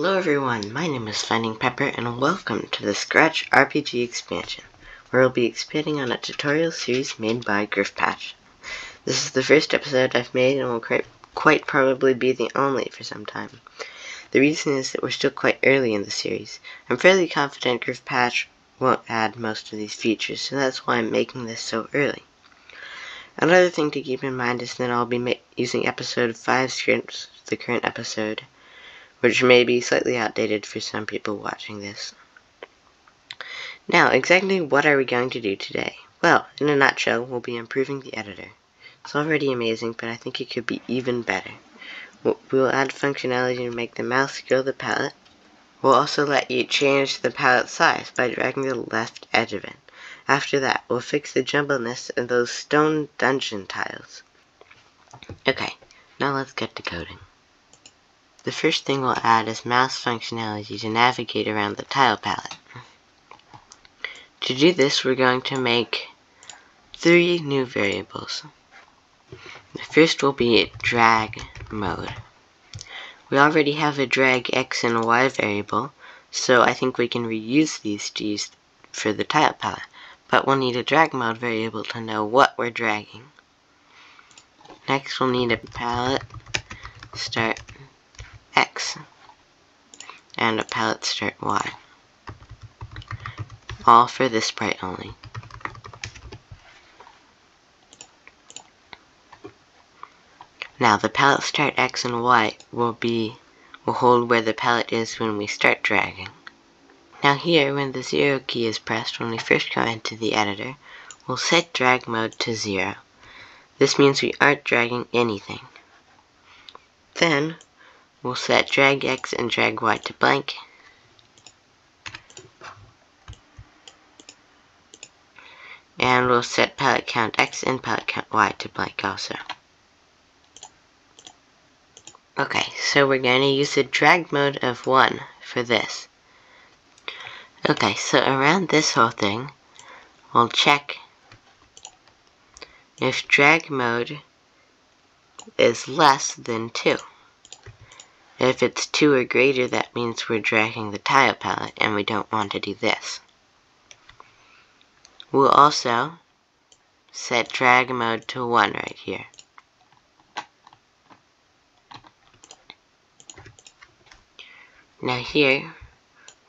Hello everyone, my name is Finding Pepper and welcome to the Scratch RPG expansion, where we'll be expanding on a tutorial series made by Griffpatch. This is the first episode I've made and will quite probably be the only for some time. The reason is that we're still quite early in the series. I'm fairly confident Griffpatch won't add most of these features, so that's why I'm making this so early. Another thing to keep in mind is that I'll be using episode 5 scripts, the current episode, which may be slightly outdated for some people watching this. Now, exactly what are we going to do today? Well, in a nutshell, we'll be improving the editor. It's already amazing, but I think it could be even better. We'll add functionality to make the mouse scroll the palette. We'll also let you change the palette size by dragging the left edge of it. After that, we'll fix the jumbleness of those stone dungeon tiles. Okay, now let's get to coding. The first thing we'll add is mouse functionality to navigate around the tile palette. To do this, we're going to make 3 new variables. The first will be drag mode. We already have a drag X and Y variable, so I think we can reuse these to use for the tile palette, but we'll need a drag mode variable to know what we're dragging. Next, we'll need a palette start X and a palette start Y, all for this sprite only. Now the palette start X and Y will hold where the palette is when we start dragging. Now here, when the 0 key is pressed when we first go into the editor, we'll set drag mode to 0. This means we aren't dragging anything. Then we'll set drag X and drag Y to blank. And we'll set palette count X and palette count Y to blank also. Okay, so we're going to use a drag mode of 1 for this. Okay, so around this whole thing, we'll check if drag mode is less than 2. If it's 2 or greater, that means we're dragging the tile palette, and we don't want to do this. We'll also set drag mode to 1 right here. Now here,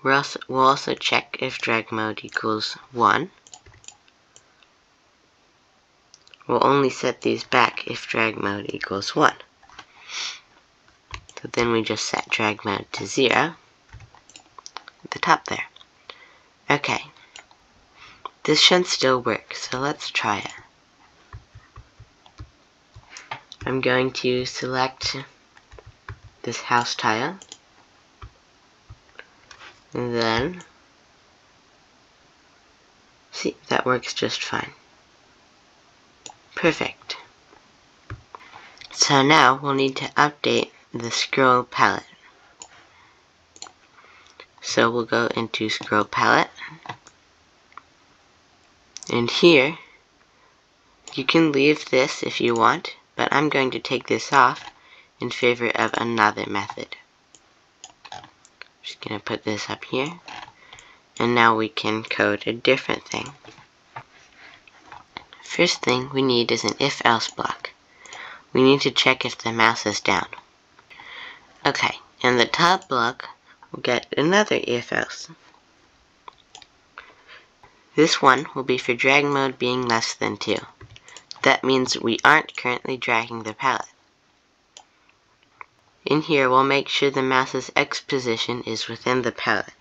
we'll also check if drag mode equals 1. We'll only set these back if drag mode equals 1. So then we just set drag mode to 0 at the top there. Okay, this should still work, so let's try it. I'm going to select this house tile, and then, see, that works just fine. Perfect. So now we'll need to update the scroll palette. So we'll go into scroll palette, and here you can leave this if you want, but I'm going to take this off in favor of another method. Just gonna put this up here, and now we can code a different thing. First thing we need is an if-else block. We need to check if the mouse is down. Okay, in the top block, we'll get another if-else. This one will be for drag mode being less than 2. That means we aren't currently dragging the palette. In here, we'll make sure the mouse's X position is within the palette.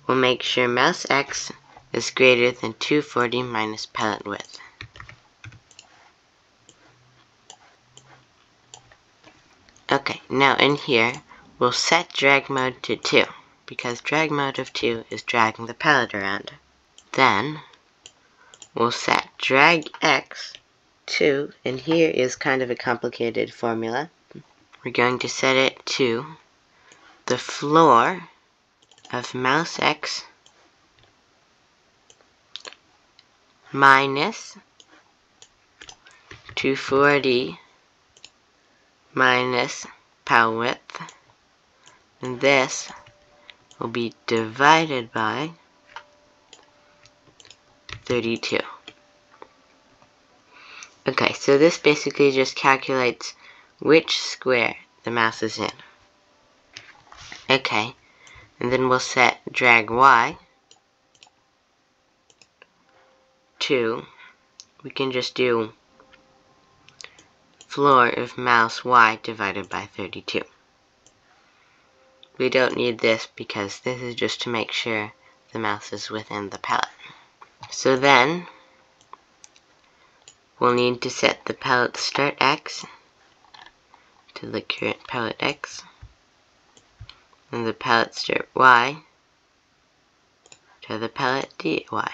We'll make sure mouse X is greater than 240 minus palette width. Okay, now in here, we'll set drag mode to 2, because drag mode of 2 is dragging the palette around. Then, we'll set drag X to, and here is kind of a complicated formula. We're going to set it to the floor of mouse X minus 240 minus palette width, and this will be divided by 32. Okay, so this basically just calculates which square the mouse is in. Okay, and then we'll set drag Y to, we can just do floor of mouse Y divided by 32. We don't need this because this is just to make sure the mouse is within the palette. So then, we'll need to set the palette start X to the current palette X, and the palette start Y to the palette DY.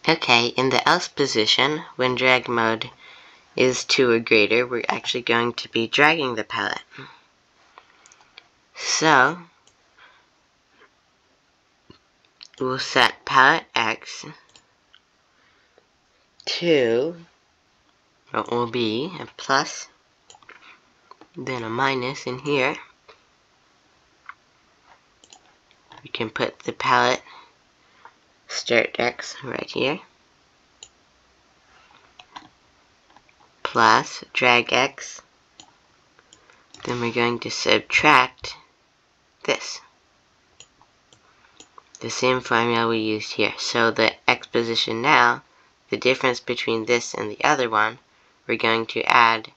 Okay, in the else position, when drag mode is 2 or greater, we're actually going to be dragging the palette. So, we'll set palette X to what will be a plus, then a minus in here. We can put the palette start X right here, plus drag X, then we're going to subtract this. The same formula we used here. So the X position now, the difference between this and the other one, we're going to add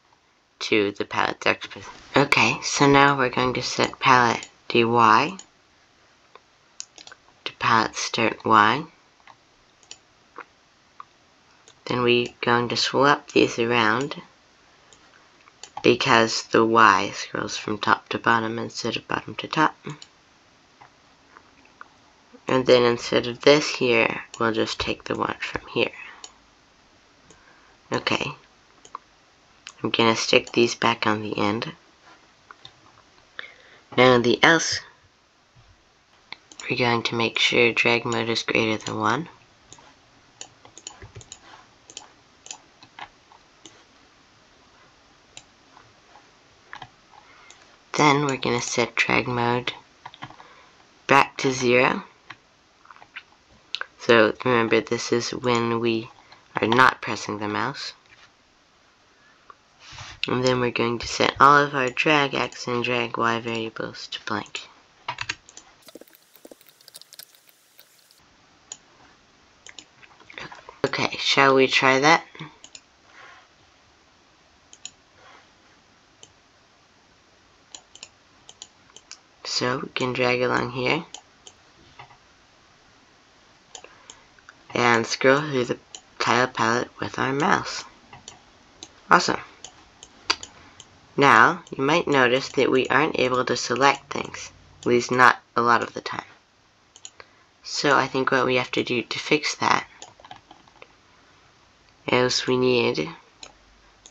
to the palette's X position. Okay, so now we're going to set palette DY to palette start Y. Then we're going to swap these around because the Y scrolls from top to bottom instead of bottom to top. And then instead of this here, we'll just take the one from here. Okay. I'm going to stick these back on the end. Now in the else, we're going to make sure drag mode is greater than 1. Then we're going to set drag mode back to 0. So remember, this is when we are not pressing the mouse. And then we're going to set all of our drag X and drag Y variables to blank. Okay, shall we try that? So we can drag along here and scroll through the tile palette with our mouse. Awesome. Now, you might notice that we aren't able to select things, at least not a lot of the time. So I think what we have to do to fix that is we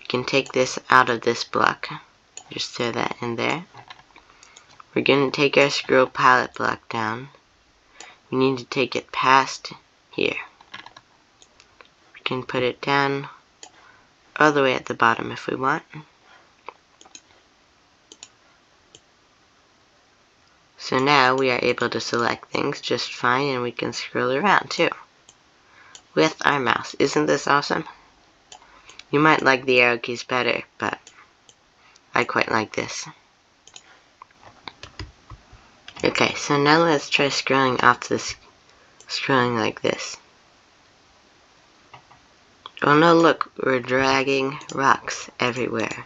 can take this out of this block, just throw that in there. We're going to take our scroll palette block down. We need to take it past here. We can put it down all the way at the bottom if we want. So now we are able to select things just fine, and we can scroll around too with our mouse. Isn't this awesome? You might like the arrow keys better, but I quite like this. Okay, so now let's try scrolling off this, scrolling like this. Oh no, look, we're dragging rocks everywhere.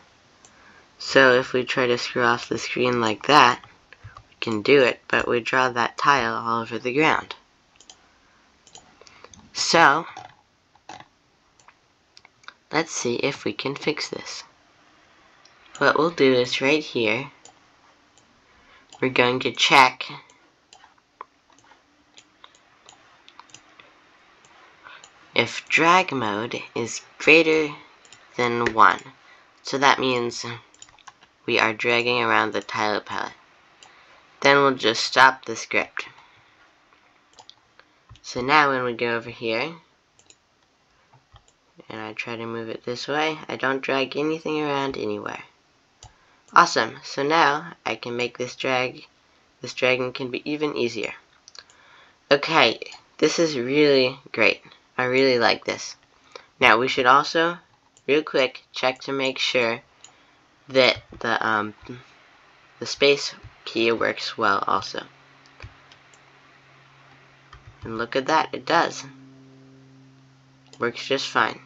So if we try to scroll off the screen like that, we can do it, but we draw that tile all over the ground. So, let's see if we can fix this. What we'll do is right here, we're going to check if drag mode is greater than 1. So that means we are dragging around the tile palette. Then we'll just stop the script. So now when we go over here, and I try to move it this way, I don't drag anything around anywhere. Awesome, so now I can make this dragging can be even easier. Okay, this is really great. I really like this. Now we should also, real quick, check to make sure that the space key works well also. And look at that, it does. Works just fine.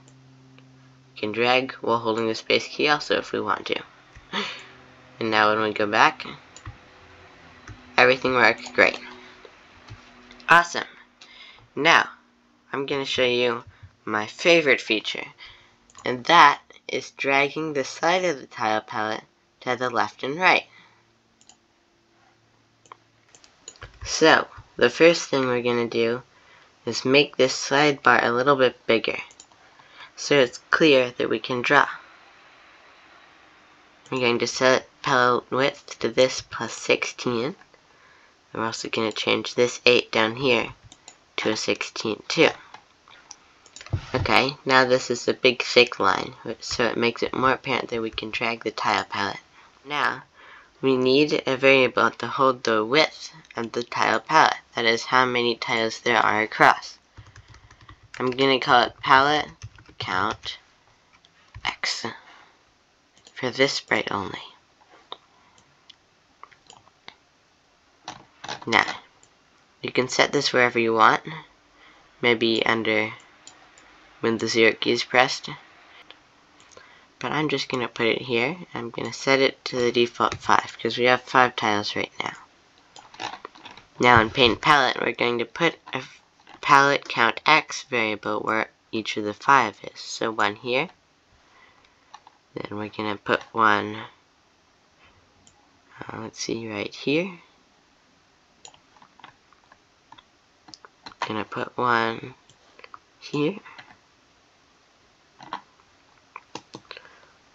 You can drag while holding the space key also if we want to. And now when we go back, everything works great. Awesome. Now, I'm going to show you my favorite feature, and that is dragging the side of the tile palette to the left and right. So, the first thing we're going to do is make this sidebar a little bit bigger, so it's clear that we can draw. We're going to set palette width to this plus 16. We're also going to change this 8 down here to a 16 too. Okay, now this is a big thick line, so it makes it more apparent that we can drag the tile palette. Now, we need a variable to hold the width of the tile palette, that is how many tiles there are across. I'm going to call it palette count x for this sprite only. Now, you can set this wherever you want, maybe under when the 0 key is pressed, but I'm just going to put it here. I'm going to set it to the default 5 because we have 5 tiles right now. Now in Paint Palette, we're going to put a palette count x variable where each of the 5 is. So one here, then we're going to put one, let's see, right here. Gonna put one here.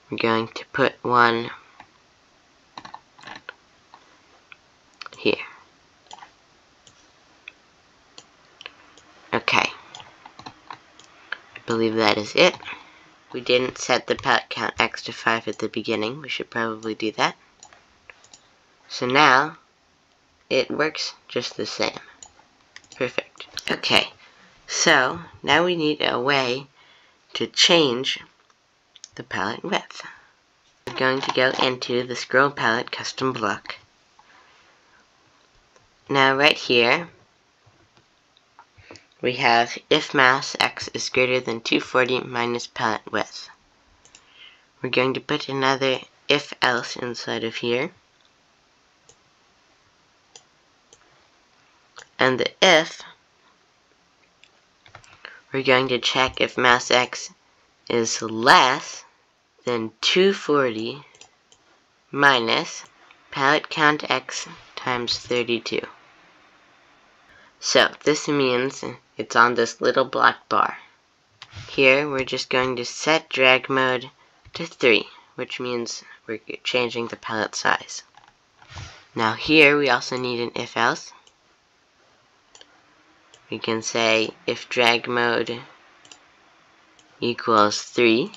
We're going to put one here. Okay. I believe that is it. We didn't set the palette count x to 5 at the beginning. We should probably do that. So now, it works just the same. Perfect. Okay, so now we need a way to change the palette width. We're going to go into the scroll palette custom block. Now right here, we have if mouse x is greater than 240 minus palette width. We're going to put another if else inside of here. And the if, we're going to check if mouse x is less than 240 minus palette count x times 32. So this means it's on this little black bar. Here we're just going to set drag mode to 3, which means we're changing the palette size. Now here we also need an if else. We can say if drag mode equals 3,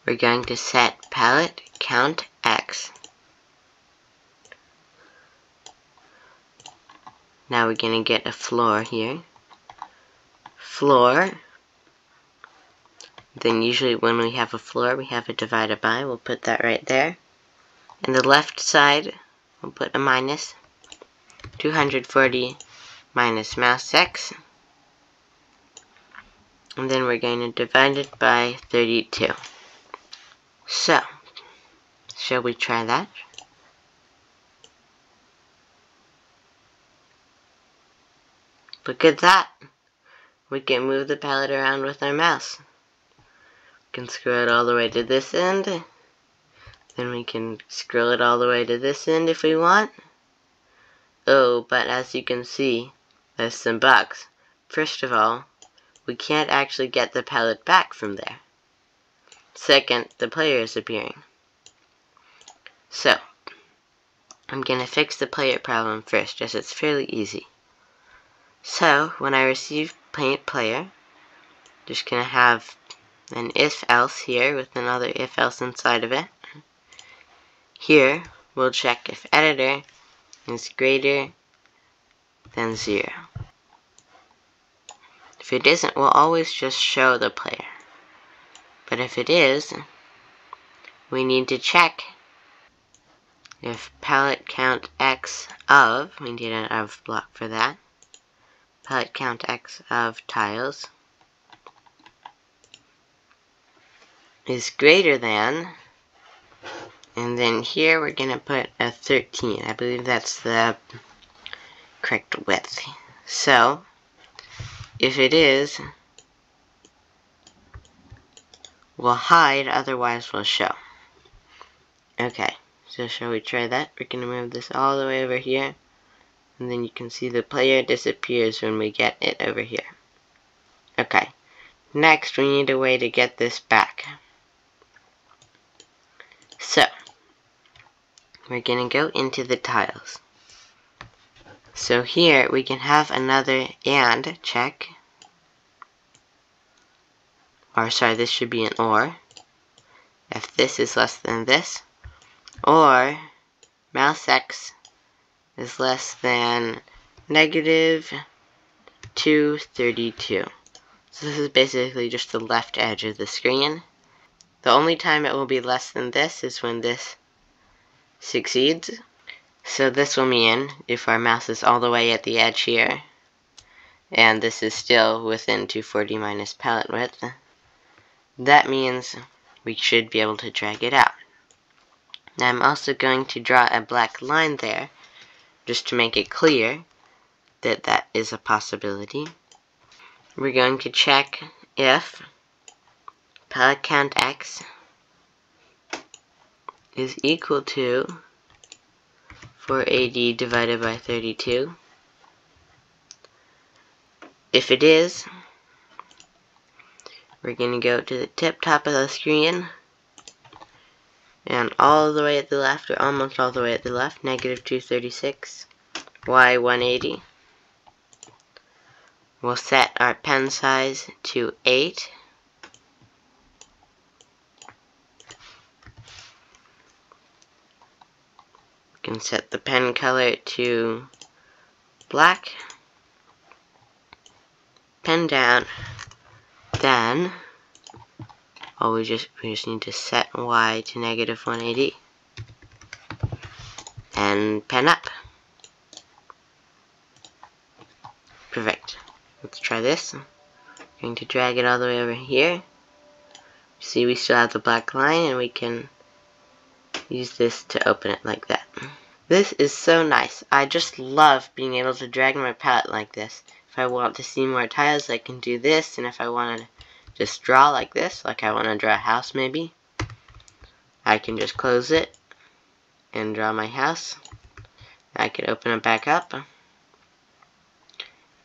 we're going to set palette count x. Now we're going to get a floor here. Floor. Then usually when we have a floor, we have a divided by. We'll put that right there. And the left side, we'll put a minus. 240 minus mouse x. And then we're going to divide it by 32. So, shall we try that? Look at that! We can move the palette around with our mouse. We can scroll it all the way to this end. Then we can scroll it all the way to this end if we want. Oh, but as you can see, there's some bugs. First of all, we can't actually get the palette back from there. Second, the player is appearing. So, I'm going to fix the player problem first, as it's fairly easy. So, when I receive Paint Player, just going to have an if else here with another if else inside of it. Here, we'll check if editor is greater than 0. If it isn't, we'll always just show the player. But if it is, we need to check if palette count x of, we need an of block for that, palette count x of tiles is greater than, and then here we're going to put a 13. I believe that's the correct width. So, if it is, we'll hide, otherwise we'll show. Okay, so shall we try that? We're going to move this all the way over here, and then you can see the player disappears when we get it over here. Okay, next we need a way to get this back. So, we're going to go into the tiles. So here we can have another and check. Or sorry, this should be an or. If this is less than this, or mouse x is less than negative 232. So this is basically just the left edge of the screen. The only time it will be less than this is when this succeeds. So this will mean if our mouse is all the way at the edge here, and this is still within 240 minus palette width, that means we should be able to drag it out. Now I'm also going to draw a black line there, just to make it clear that that is a possibility. We're going to check if palette count x is equal to 480 divided by 32. If it is, we're going to go to the tip top of the screen, and all the way at the left, or almost all the way at the left, negative 236, y 180. We'll set our pen size to 8. We can set the pen color to black. Pen down. Then, we just need to set y to negative 180. And pen up. Perfect. Let's try this. I'm going to drag it all the way over here. See, we still have the black line, and we can use this to open it like that. This is so nice. I just love being able to drag my palette like this. If I want to see more tiles, I can do this, and if I want to just draw like this, like I want to draw a house maybe, I can just close it and draw my house. I can open it back up.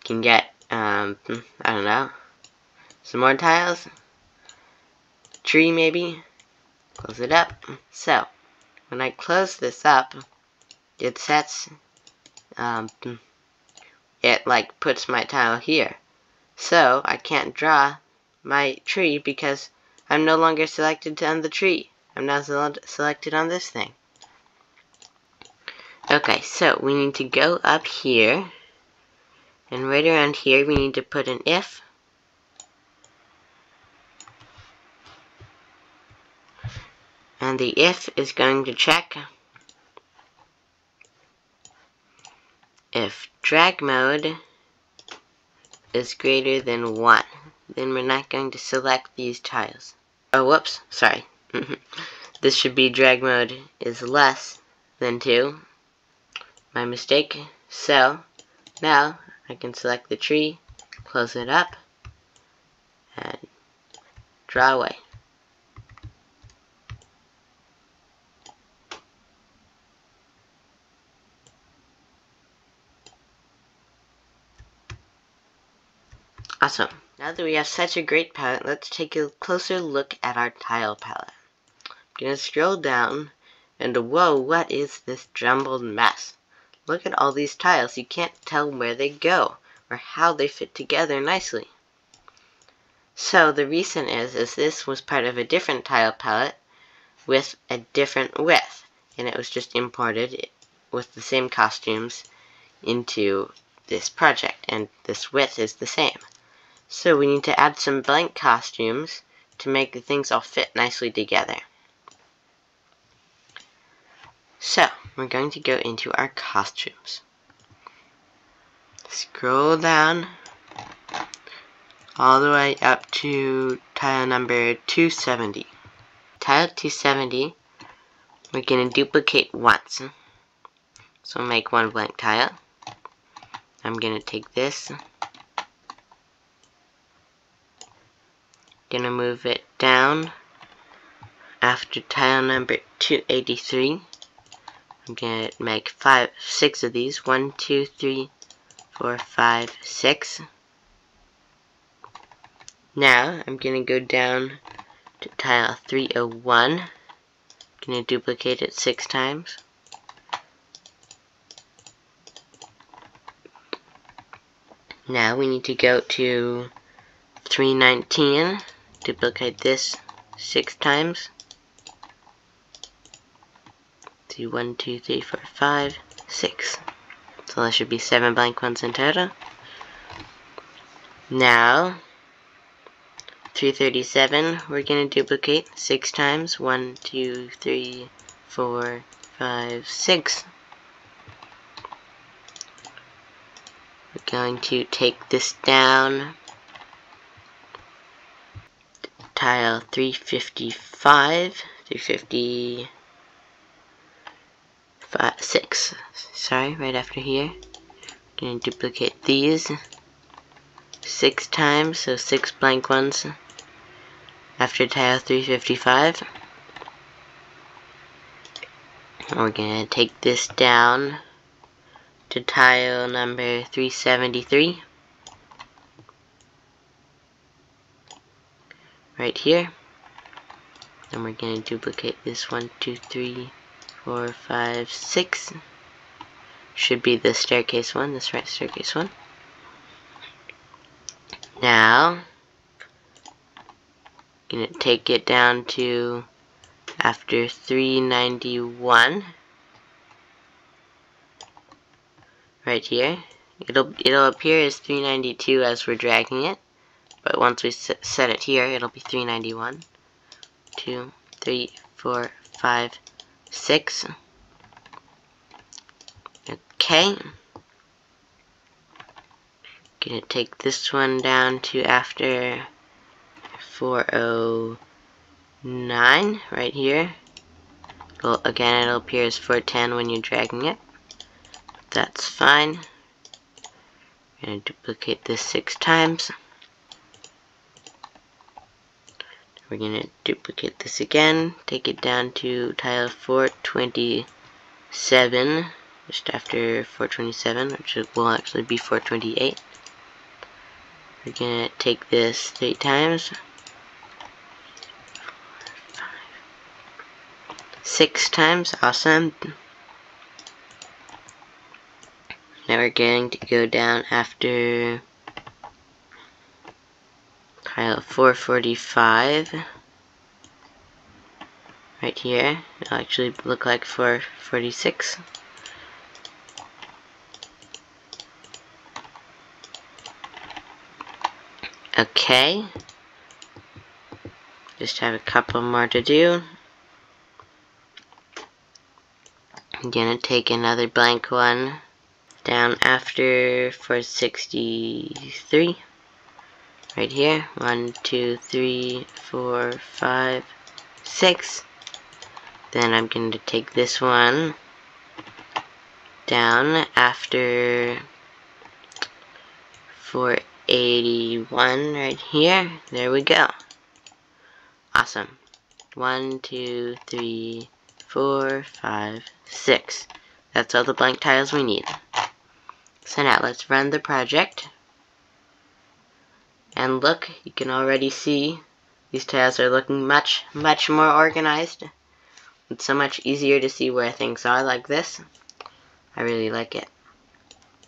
Can get, I don't know, some more tiles, tree maybe, close it up. So, when I close this up, it sets, it like puts my tile here. So, I can't draw my tree because I'm no longer selected on the tree. I'm now selected on this thing. Okay, so we need to go up here, and right around here we need to put an if. And the if is going to check if drag mode is greater than 1. Then we're not going to select these tiles. Oh, whoops, sorry. This should be drag mode is less than 2. My mistake. So, now I can select the tree, close it up, and draw away. Awesome. Now that we have such a great palette, let's take a closer look at our tile palette. I'm going to scroll down, and whoa, what is this jumbled mess? Look at all these tiles. You can't tell where they go, or how they fit together nicely. So the reason is this was part of a different tile palette with a different width. and it was just imported with the same costumes into this project, and this width is the same. So we need to add some blank costumes to make the things all fit nicely together. So we're going to go into our costumes. Scroll down all the way up to tile number 270. Tile 270, we're going to duplicate once. So make one blank tile. I'm going to take this, going to move it down after tile number 283. I'm going to make 6 of these. 1, 2, 3, 4, 5, 6. Now I'm going to go down to tile 301. I'm going to duplicate it 6 times. Now we need to go to 319, duplicate this 6 times. 1, 2, 3, 4, 5, 6. So there should be 7 blank ones in total. Now 337, we're going to duplicate 6 times. 1, 2, 3, 4, 5, 6. We're going to take this down to tile 355, 356, sorry, right after here. I'm going to duplicate these 6 times, so 6 blank ones after tile 355. And we're going to take this down to tile number 373, right here. And we're going to duplicate this 1, 2, 3, 4, 5, 6. Should be the staircase one, this right staircase one. Now, I'm going to take it down to after 391. Right here. It'll appear as 392 as we're dragging it, but once we set it here, it'll be 391. 2, 3, 4, 5, 6. Okay. Gonna take this one down to after 409 right here. Again, it'll appear as 410 when you're dragging it. That's fine. I'm going to duplicate this 6 times. We're going to duplicate this again, take it down to tile 427, just after 427, which will actually be 428. We're going to take this 3 times. 6 times, awesome. Now we're going to go down after tile 445, right here. It'll actually look like 446. Okay. Just have a couple more to do. I'm gonna take another blank one down after 463, right here. 1, 2, 3, 4, 5, 6. Then I'm going to take this one down after 481 right here. There we go. Awesome. 1, 2, 3, 4, 5, 6. That's all the blank tiles we need. So now let's run the project. And look, you can already see these tiles are looking much more organized. It's so much easier to see where things are like this. I really like it.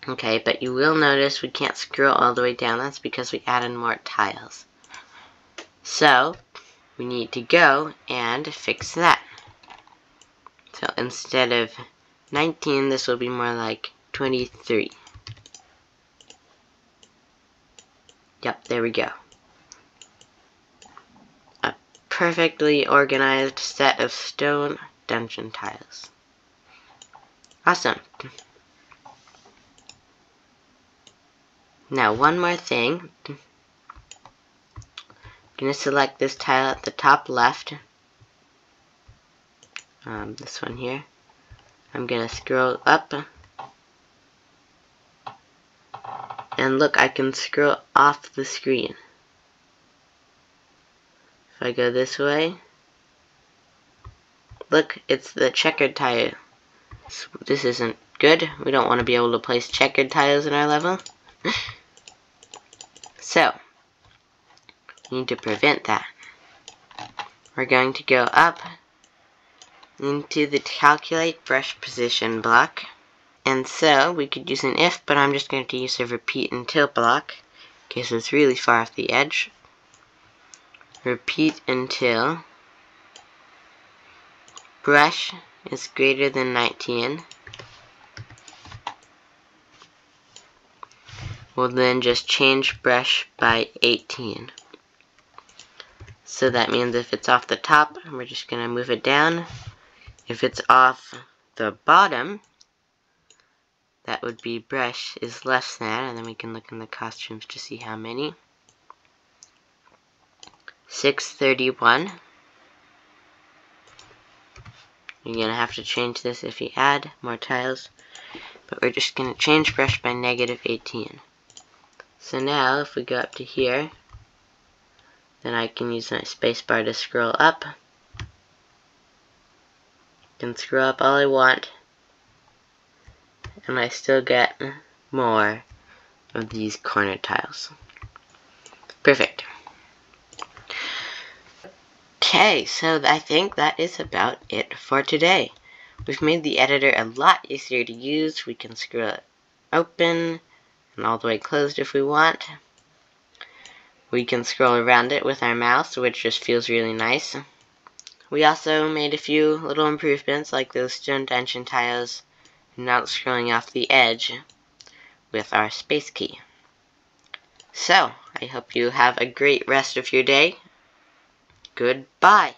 Okay, but you will notice we can't scroll all the way down. That's because we added more tiles. So, we need to go and fix that. So instead of 19, this will be more like 23. Yep, there we go. A perfectly organized set of stone dungeon tiles. Awesome. Now one more thing. I'm going to select this tile at the top left. This one here. I'm going to scroll up. And look, I can scroll off the screen. If I go this way, look, it's the checkered tile. This isn't good. We don't want to be able to place checkered tiles in our level. So, we need to prevent that. We're going to go up into the calculate brush position block. And so, we could use an if, but I'm just going to use a repeat until block, in case it's really far off the edge. Repeat until brush is greater than 19. We'll then just change brush by 18. So that means if it's off the top, we're just going to move it down. If it's off the bottom, that would be brush is less than, and then we can look in the costumes to see how many. 631. You're going to have to change this if you add more tiles, but we're just going to change brush by negative 18. So now, if we go up to here, then I can use my spacebar to scroll up. I can scroll up all I want, and I still get more of these corner tiles. Perfect. Okay, so I think that is about it for today. We've made the editor a lot easier to use. We can scroll it open and all the way closed if we want. We can scroll around it with our mouse, which just feels really nice. We also made a few little improvements, like those stone dungeon tiles not scrolling off the edge with our space key. So, I hope you have a great rest of your day. Goodbye.